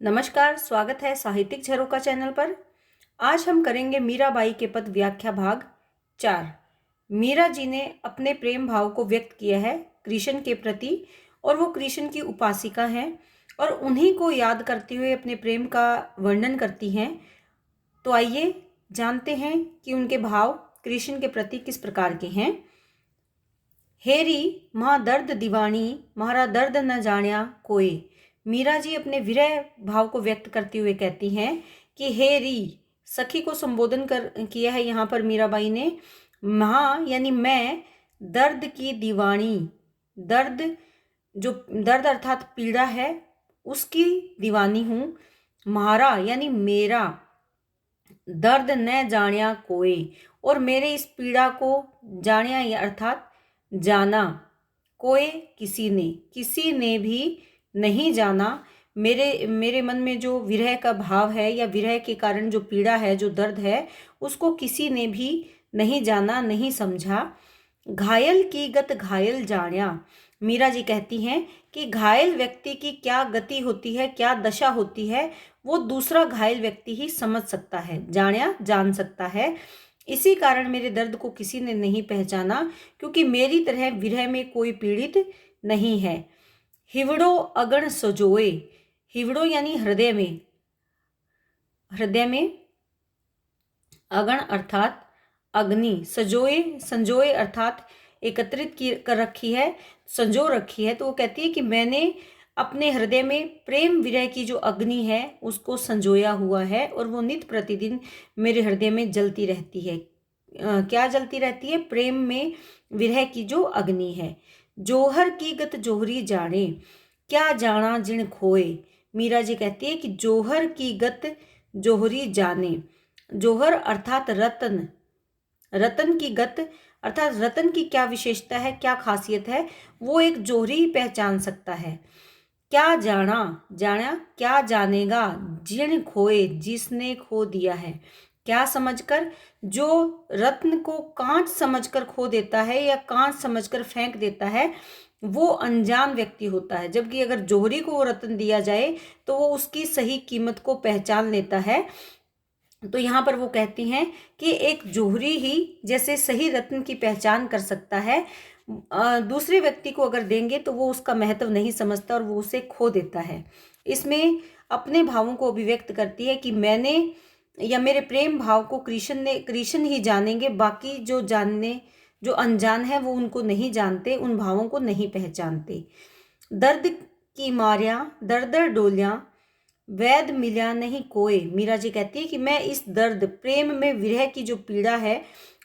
नमस्कार, स्वागत है साहित्यिक झरोखा चैनल पर। आज हम करेंगे मीराबाई के पद व्याख्या भाग 4। मीरा जी ने अपने प्रेम भाव को व्यक्त किया है कृष्ण के प्रति और वो कृष्ण की उपासिका हैं और उन्हीं को याद करते हुए अपने प्रेम का वर्णन करती हैं। तो आइए जानते हैं कि उनके भाव कृष्ण के प्रति किस प्रकार के हैं। हेरी माँ दर्द दीवानी, म्हारा दर्द न जान्या कोई। मीरा जी अपने विरह भाव को व्यक्त करते हुए कहती हैं कि हे री, सखी को संबोधन किया है यहाँ पर मीराबाई ने। माँ यानी मैं, दर्द की दीवानी, दर्द जो दर्द अर्थात पीड़ा है उसकी दीवानी हूँ। म्हारा यानी मेरा, दर्द न जान्या कोई, और मेरे इस पीड़ा को जान्या अर्थात जाना, कोई किसी ने भी नहीं जाना। मेरे मन में जो विरह का भाव है या विरह के कारण जो पीड़ा है, जो दर्द है, उसको किसी ने भी नहीं जाना, नहीं समझा। घायल की गत घायल जान्या, मीरा जी कहती हैं कि घायल व्यक्ति की क्या गति होती है, क्या दशा होती है, वो दूसरा घायल व्यक्ति ही समझ सकता है, जान्या जान सकता है। इसी कारण मेरे दर्द को किसी ने नहीं पहचाना, क्योंकि मेरी तरह विरह में कोई पीड़ित नहीं है। हिवड़ो अगण सजोए, हिवड़ो यानी हृदय में, हृदय में अगण अर्थात अग्नि, सजोए संजोए अर्थात एकत्रित कर रखी है, संजो रखी है। तो वो कहती है कि मैंने अपने हृदय में प्रेम विरह की जो अग्नि है उसको संजोया हुआ है और वो नित्य प्रतिदिन मेरे हृदय में जलती रहती है। क्या जलती रहती है? प्रेम में विरह की जो अग्नि है। जोहर की गत जोहरी जाने, क्या जाना जिण खोए। मीरा जी कहती है कि जोहर की गत जोहरी जाने, जोहर अर्थात रतन, रतन की गत अर्थात रतन की क्या विशेषता है, क्या खासियत है, वो एक जोहरी ही पहचान सकता है। क्या जाना, जाना क्या जानेगा, जिण खोए जिसने खो दिया है। क्या समझकर, जो रत्न को कांच समझकर खो देता है या कांच समझकर फेंक देता है, वो अनजान व्यक्ति होता है। जबकि अगर जोहरी को वो रत्न दिया जाए तो वो उसकी सही कीमत को पहचान लेता है। तो यहाँ पर वो कहती हैं कि एक जोहरी ही जैसे सही रत्न की पहचान कर सकता है, दूसरे व्यक्ति को अगर देंगे तो वो उसका महत्व नहीं समझता और वो उसे खो देता है। इसमें अपने भावों को अभिव्यक्त करती है कि मैंने या मेरे प्रेम भाव को कृष्ण ही जानेंगे, बाकी जो अनजान है वो उनको नहीं जानते, उन भावों को नहीं पहचानते। दर्द की मारिया दर दर डोलियां, वैद मिला नहीं कोई। मीरा जी कहती है कि मैं इस दर्द, प्रेम में विरह की जो पीड़ा है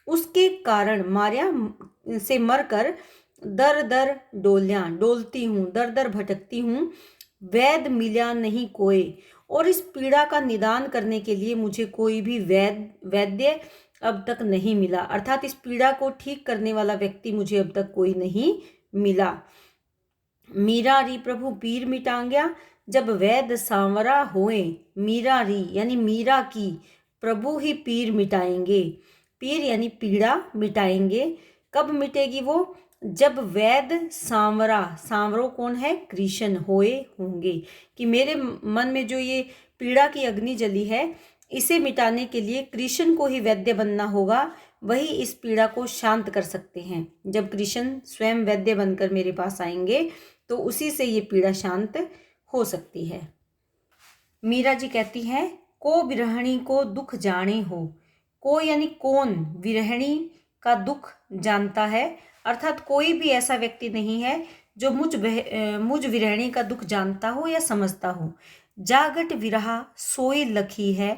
उसके कारण मारिया से मरकर दर दर डोलियां डोलती हूँ, दर दर भटकती हूँ। वैद मिला नहीं कोई, और इस पीड़ा का निदान करने के लिए मुझे कोई भी वैद्य अब तक नहीं मिला, अर्थात इस पीड़ा को ठीक करने वाला व्यक्ति मुझे अब तक कोई नहीं मिला। मीरा री प्रभु पीर मिटांग्या, जब वैद सांवरा होए। मीरा री यानी मीरा की, प्रभु ही पीर मिटाएंगे, पीर यानी पीड़ा मिटाएंगे। कब मिटेगी वो? जब वैद सांवरा, सांवरो कौन है? कृष्ण होए होंगे। कि मेरे मन में जो ये पीड़ा की अग्नि जली है, इसे मिटाने के लिए कृष्ण को ही वैद्य बनना होगा, वही इस पीड़ा को शांत कर सकते हैं। जब कृष्ण स्वयं वैद्य बनकर मेरे पास आएंगे तो उसी से ये पीड़ा शांत हो सकती है। मीरा जी कहती हैं, को विरहणी को दुख जाने हो। को यानी कौन, विरहणी का दुख जानता है, अर्थात कोई भी ऐसा व्यक्ति नहीं है जो मुझ विरहणी का दुख जानता हो या समझता हो। जागट विरहा सोई लखी है,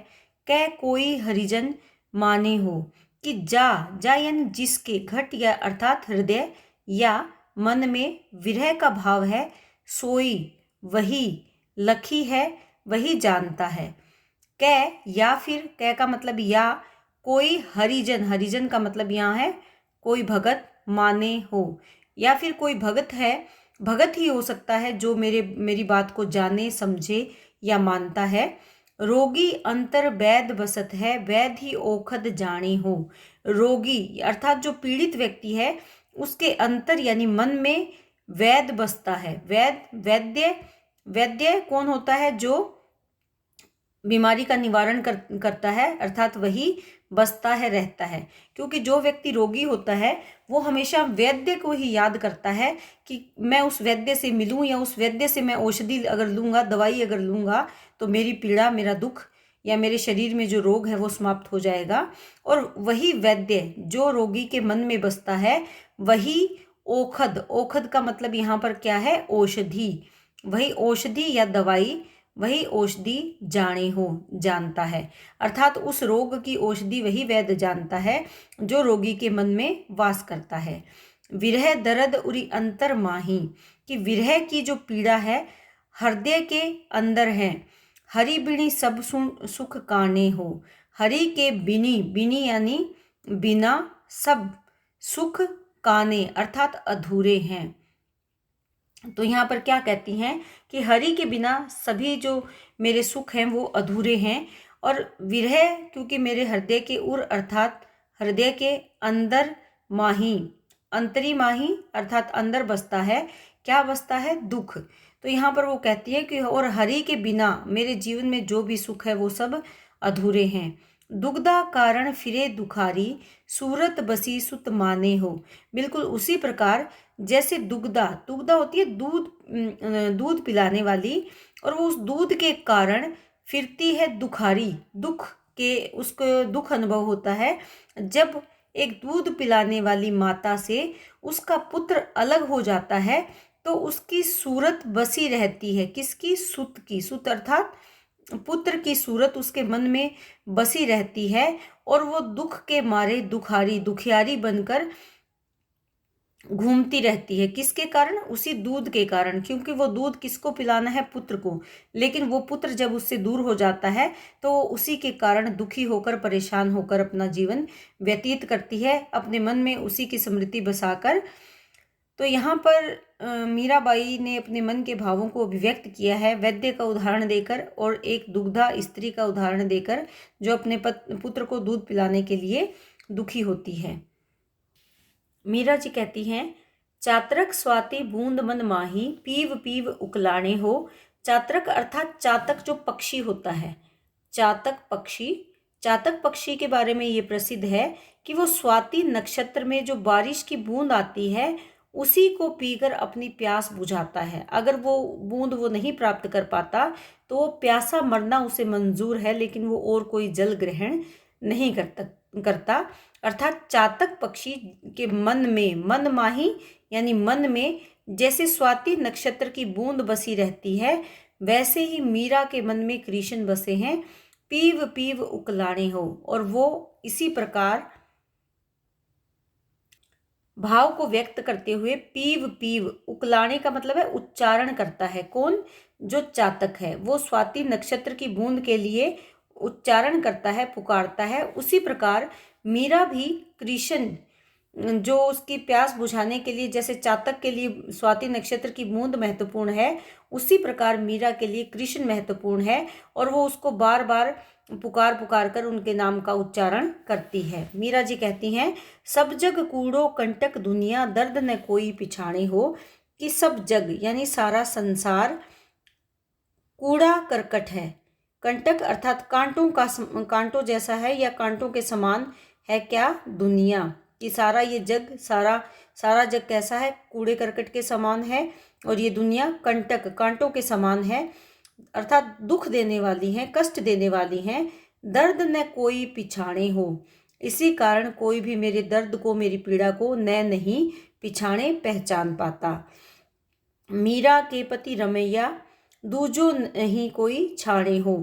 कै कोई हरिजन माने हो। कि जा यानी जिसके, घट या अर्थात हृदय या मन में विरह का भाव है, सोई वही, लखी है वही जानता है। कै या फिर, कै का मतलब या, कोई हरिजन, हरिजन का मतलब यहाँ है कोई भगत, माने हो, या फिर कोई भगत है, भगत ही हो सकता है जो मेरी बात को जाने, समझे या मानता है। रोगी अंतर वैद बसत है, वैद ही ओखद जाने हो। रोगी अर्थात जो पीड़ित व्यक्ति है उसके अंतर यानी मन में वैद बसता है। वैद्य कौन होता है? जो बीमारी का निवारण करता है, अर्थात वही बसता है, रहता है। क्योंकि जो व्यक्ति रोगी होता है वो हमेशा वैद्य को ही याद करता है कि मैं उस वैद्य से मिलूं या उस वैद्य से मैं औषधि अगर लूंगा, दवाई अगर लूंगा तो मेरी पीड़ा, मेरा दुख या मेरे शरीर में जो रोग है वो समाप्त हो जाएगा। और वही वैद्य जो रोगी के मन में बसता है, वही औषध, औषध का मतलब यहाँ पर क्या है, औषधि, वही औषधि या दवाई, वही औषधि जाने हो, जानता है। अर्थात उस रोग की औषधि वही वैद्य जानता है जो रोगी के मन में वास करता है। विरह दर्द उरी अंतर माही, कि विरह की जो पीड़ा है हृदय के अंदर है। हरि बिनी सब सुख काने हो, हरि के बिनी, बिनी यानी बिना, सब सुख काने अर्थात अधूरे हैं। तो यहाँ पर क्या कहती हैं कि हरि के बिना सभी जो मेरे सुख हैं वो अधूरे हैं। और विरह क्योंकि मेरे हृदय के उर अर्थात हृदय के अंदर माही, अंतरी माही अर्थात अंदर बसता है। क्या बसता है, दुख। तो यहाँ पर वो कहती है कि और हरि के बिना मेरे जीवन में जो भी सुख है वो सब अधूरे हैं। दुग्धा कारण फिरे दुखारी, सूरत बसी सुत माने हो। बिल्कुल उसी प्रकार जैसे दुग्धा, दुग्धा होती है दूध, दूध पिलाने वाली, और वो उस दूध के कारण फिरती है दुखारी, दुख के, उसको दुख अनुभव होता है जब एक दूध पिलाने वाली माता से उसका पुत्र अलग हो जाता है तो उसकी सूरत बसी रहती है। किसकी, सुत की, सुत अर्थात पुत्र की सूरत उसके मन में बसी रहती है और वो दुख के मारे दुखारी, दुखियारी बनकर घूमती रहती है। किसके कारण, उसी दूध के कारण, क्योंकि वो दूध किसको पिलाना है, पुत्र को। लेकिन वो पुत्र जब उससे दूर हो जाता है तो उसी के कारण दुखी होकर, परेशान होकर अपना जीवन व्यतीत करती है, अपने मन में उसी की स्मृति बसाकर। तो यहाँ पर मीराबाई ने अपने मन के भावों को अभिव्यक्त किया है वैद्य का उदाहरण देकर और एक दुग्धा स्त्री का उदाहरण देकर जो अपने पुत्र को दूध पिलाने के लिए दुखी होती है। मीरा जी कहती हैं, चातरक स्वाति बूंद मन माही, पीव पीव उकलाने हो। चातरक अर्थात चातक जो पक्षी होता है, चातक पक्षी, चातक पक्षी के बारे में ये प्रसिद्ध है कि वो स्वाति नक्षत्र में जो बारिश की बूंद आती है उसी को पीकर अपनी प्यास बुझाता है। अगर वो बूंद वो नहीं प्राप्त कर पाता तो वो प्यासा मरना उसे मंजूर है, लेकिन वो और कोई जल ग्रहण नहीं करता। अर्थात चातक पक्षी के मन में, मन माही यानी मन में जैसे स्वाति नक्षत्र की बूंद बसी रहती है, वैसे ही मीरा के मन में कृष्ण बसे हैं, पीव पीव उकलाने हो। और वो इसी प्रकार भाव को व्यक्त करते हुए पीव पीव, उकलाने का मतलब है उच्चारण करता है। कौन, जो चातक है वो स्वाति नक्षत्र की बूंद के लिए उच्चारण करता है, पुकारता है। उसी प्रकार मीरा भी कृष्ण जो उसकी प्यास बुझाने के लिए, जैसे चातक के लिए स्वाति नक्षत्र की बूंद महत्वपूर्ण है, उसी प्रकार मीरा के लिए कृष्ण महत्वपूर्ण है और वो उसको बार बार पुकार पुकार कर उनके नाम का उच्चारण करती है। मीरा जी कहती हैं, सब जग कूड़ो कंटक दुनिया, दर्द न कोई पिछाने हो। कि सब जग यानी सारा संसार कूड़ा करकट है, कंटक अर्थात कांटों का, कांटों जैसा है या कांटों के समान है। क्या, दुनिया, कि सारा ये जग, सारा जग कैसा है, कूड़े करकट के समान है, और ये दुनिया कंटक, कांटों के समान है, अर्थात दुख देने वाली है, कष्ट देने वाली है। दर्द न कोई पिछाने हो, इसी कारण कोई भी मेरे दर्द को, मेरी पीड़ा को न नहीं पिछाने, पहचान पाता। मीरा के पति रमैया, दूजो नहीं कोई छाणे हो।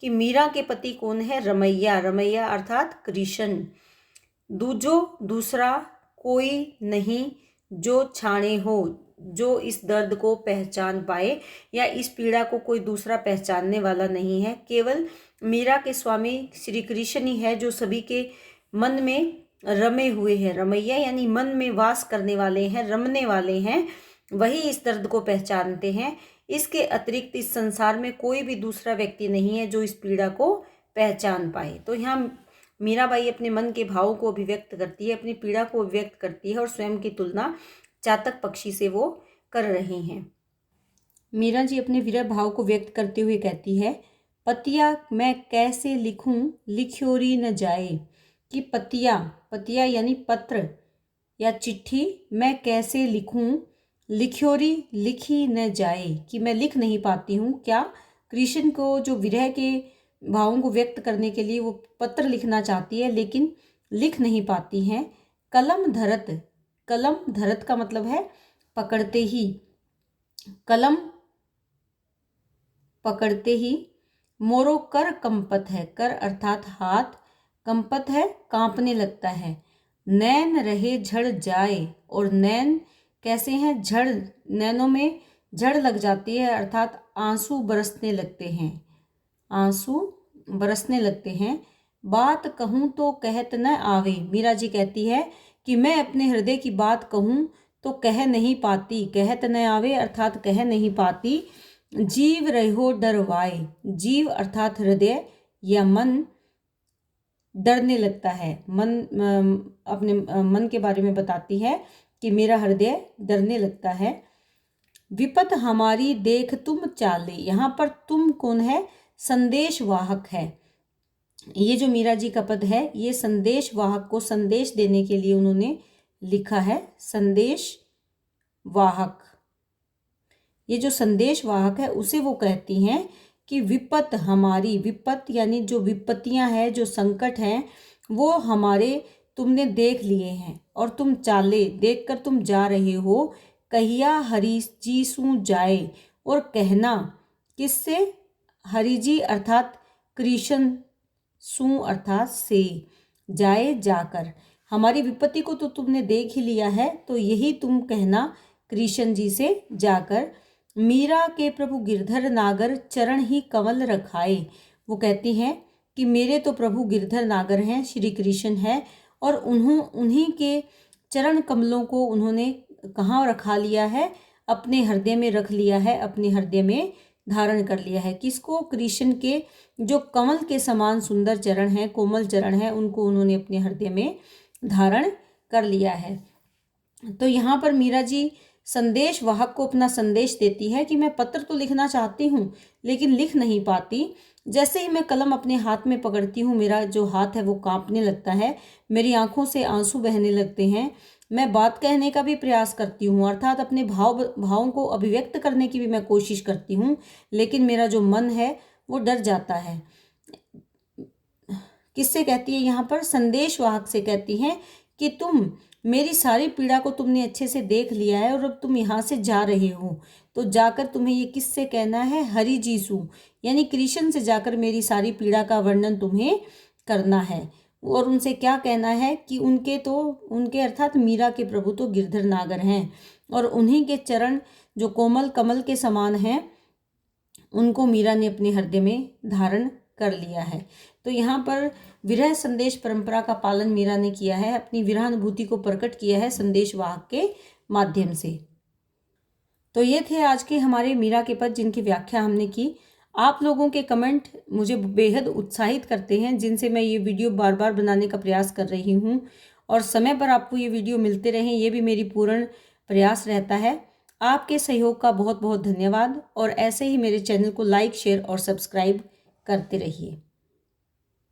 कि मीरा के पति कौन है, रमैया, रमैया अर्थात कृष्ण। दूजो दूसरा, कोई नहीं, जो छाणे हो, जो इस दर्द को पहचान पाए या इस पीड़ा को कोई दूसरा पहचानने वाला नहीं है। केवल मीरा के स्वामी श्री कृष्ण ही है जो सभी के मन में रमे हुए हैं। रमैया यानी मन में वास करने वाले हैं, रमने वाले हैं, वही इस दर्द को पहचानते हैं। इसके अतिरिक्त इस संसार में कोई भी दूसरा व्यक्ति नहीं है जो इस पीड़ा को पहचान पाए। तो यहाँ मीराबाई अपने मन के भावों को अभिव्यक्त करती है, अपनी पीड़ा को अभिव्यक्त करती है और स्वयं की तुलना चातक पक्षी से वो कर रही हैं। मीरा जी अपने विरह भाव को व्यक्त करते हुए कहती है, पतिया मैं कैसे लिखूं लिख्योरी न जाए, कि पतिया यानी पत्र या चिट्ठी मैं कैसे लिखूं लिख्योरी लिखी न जाए, कि मैं लिख नहीं पाती हूँ। क्या कृष्ण को जो विरह के भावों को व्यक्त करने के लिए वो पत्र लिखना चाहती है लेकिन लिख नहीं पाती हैं। कलम धरत का मतलब है पकड़ते ही, कलम पकड़ते ही। मोरो कर कंपत है, कर अर्थात हाथ, कंपत है कांपने लगता है। नैन रहे झड़ जाए, और नैन कैसे हैं, झड़, नैनों में झड़ लग जाती है अर्थात आंसू बरसने लगते हैं, आंसू बरसने लगते हैं। बात कहूँ तो कहत न आवे, मीरा जी कहती है कि मैं अपने हृदय की बात कहूँ तो कह नहीं पाती, कहत न आवे अर्थात कह नहीं पाती। जीव रहो डरवाए, जीव अर्थात हृदय या मन डरने लगता है। मन अपने मन के बारे में बताती है कि मेरा हृदय डरने लगता है। विपत हमारी देख तुम चाले, यहाँ पर तुम कौन है, संदेश वाहक है। ये जो मीरा जी का पद है ये संदेश वाहक को संदेश देने के लिए उन्होंने लिखा है। संदेश वाहक, ये जो संदेश वाहक है उसे वो कहती हैं कि विपत हमारी, विपत यानी जो विपत्तियां हैं, जो संकट हैं वो हमारे तुमने देख लिए हैं, और तुम चाले देखकर तुम जा रहे हो। कहिया हरि जी सू जाए, और कहना किससे, हरि जी अर्थात कृष्ण, सू अर्थात से, जाए जाकर। हमारी विपत्ति को तो तुमने देख ही लिया है तो यही तुम कहना कृष्ण जी से जाकर। मीरा के प्रभु गिरधर नागर चरण ही कमल रखाए, वो कहती हैं कि मेरे तो प्रभु गिरधर नागर हैं, श्री कृष्ण है, और उन्हीं के चरण कमलों को उन्होंने कहाँ रखा लिया है, अपने हृदय में रख लिया है, अपने हृदय में धारण कर लिया है। किसको, कृष्ण के जो कमल के समान सुंदर चरण हैं, कोमल चरण हैं, उनको उन्होंने अपने हृदय में धारण कर लिया है। तो यहाँ पर मीरा जी संदेश वाहक को अपना संदेश देती है कि मैं पत्र तो लिखना चाहती हूँ लेकिन लिख नहीं पाती। जैसे ही मैं कलम अपने हाथ में पकड़ती हूँ मेरा जो हाथ है वो कांपने लगता है, मेरी आंखों से आंसू बहने लगते हैं। मैं बात कहने का भी प्रयास करती हूँ अर्थात अपने भावों को अभिव्यक्त करने की भी मैं कोशिश करती हूँ, लेकिन मेरा जो मन है वो डर जाता है। किससे कहती है यहाँ पर, संदेश वाहक से कहती हैं कि तुम मेरी सारी पीड़ा को तुमने अच्छे से देख लिया है और अब तुम यहाँ से जा रहे हो, तो जाकर तुम्हें ये किससे कहना है, हरि जीसु यानी कृष्ण से जाकर मेरी सारी पीड़ा का वर्णन तुम्हें करना है। और उनसे क्या कहना है कि उनके अर्थात मीरा के प्रभु तो गिरधर नागर हैं और उन्हीं के चरण जो कोमल कमल के समान हैं उनको मीरा ने अपने हृदय में धारण कर लिया है। तो यहाँ पर विरह संदेश परंपरा का पालन मीरा ने किया है, अपनी विरहानुभूति को प्रकट किया है संदेश वाहक के माध्यम से। तो ये थे आज के हमारे मीरा के पद जिनकी व्याख्या हमने की। आप लोगों के कमेंट मुझे बेहद उत्साहित करते हैं जिनसे मैं ये वीडियो बार बार बनाने का प्रयास कर रही हूँ, और समय पर आपको ये वीडियो मिलते रहें ये भी मेरी पूर्ण प्रयास रहता है। आपके सहयोग का बहुत बहुत धन्यवाद, और ऐसे ही मेरे चैनल को लाइक, शेयर और सब्सक्राइब करते रहिए।